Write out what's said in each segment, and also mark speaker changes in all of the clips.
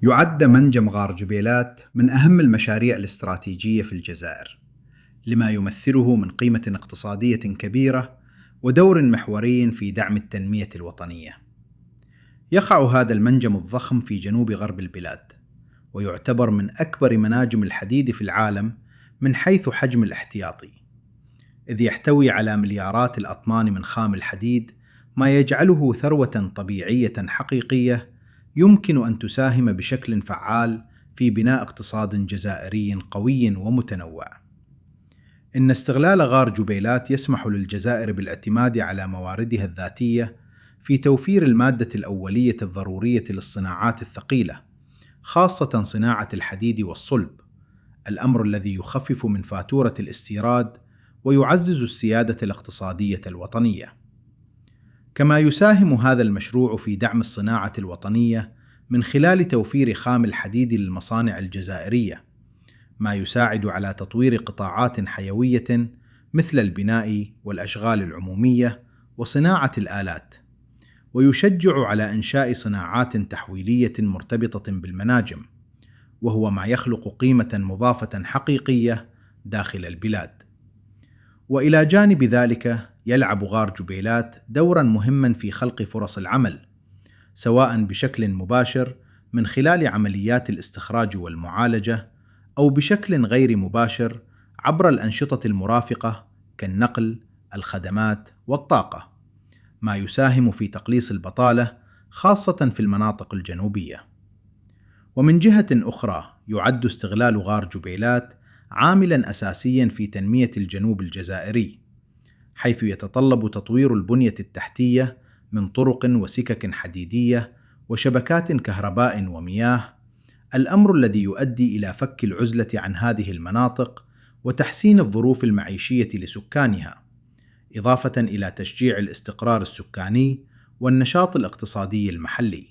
Speaker 1: يعد منجم غار جبيلات من أهم المشاريع الاستراتيجية في الجزائر، لما يمثله من قيمة اقتصادية كبيرة ودور محوري في دعم التنمية الوطنية. يقع هذا المنجم الضخم في جنوب غرب البلاد، ويعتبر من أكبر مناجم الحديد في العالم من حيث حجم الاحتياطي، إذ يحتوي على مليارات الأطنان من خام الحديد، ما يجعله ثروة طبيعية حقيقية يمكن أن تساهم بشكل فعال في بناء اقتصاد جزائري قوي ومتنوع. إن استغلال غار جبيلات يسمح للجزائر بالاعتماد على مواردها الذاتية في توفير المادة الأولية الضرورية للصناعات الثقيلة، خاصة صناعة الحديد والصلب، الأمر الذي يخفف من فاتورة الاستيراد ويعزز السيادة الاقتصادية الوطنية. كما يساهم هذا المشروع في دعم الصناعة الوطنية من خلال توفير خام الحديد للمصانع الجزائرية، ما يساعد على تطوير قطاعات حيوية مثل البناء والأشغال العمومية وصناعة الآلات، ويشجع على إنشاء صناعات تحويلية مرتبطة بالمناجم، وهو ما يخلق قيمة مضافة حقيقية داخل البلاد. وإلى جانب ذلك يلعب غار جبيلات دورا مهما في خلق فرص العمل، سواء بشكل مباشر من خلال عمليات الاستخراج والمعالجة، أو بشكل غير مباشر عبر الأنشطة المرافقة كالنقل، الخدمات والطاقة، ما يساهم في تقليص البطالة خاصة في المناطق الجنوبية. ومن جهة أخرى يعد استغلال غار جبيلات عاملا أساسيا في تنمية الجنوب الجزائري، حيث يتطلب تطوير البنية التحتية من طرق وسكك حديدية وشبكات كهرباء ومياه، الأمر الذي يؤدي إلى فك العزلة عن هذه المناطق وتحسين الظروف المعيشية لسكانها، إضافة إلى تشجيع الاستقرار السكاني والنشاط الاقتصادي المحلي.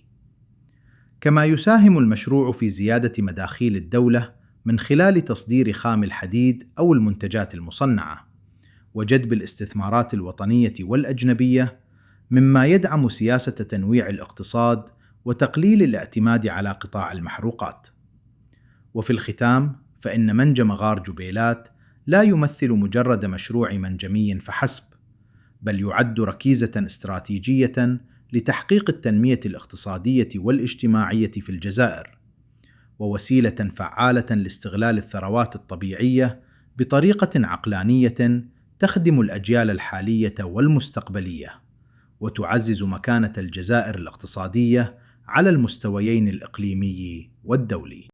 Speaker 1: كما يساهم المشروع في زيادة مداخيل الدولة من خلال تصدير خام الحديد أو المنتجات المصنعة، وجذب الاستثمارات الوطنية والأجنبية، مما يدعم سياسة تنويع الاقتصاد وتقليل الاعتماد على قطاع المحروقات. وفي الختام، فإن منجم غار جبيلات لا يمثل مجرد مشروع منجمي فحسب، بل يعد ركيزة استراتيجية لتحقيق التنمية الاقتصادية والاجتماعية في الجزائر، ووسيلة فعالة لاستغلال الثروات الطبيعية بطريقة عقلانية تخدم الأجيال الحالية والمستقبلية، وتعزز مكانة الجزائر الاقتصادية على المستويين الإقليمي والدولي.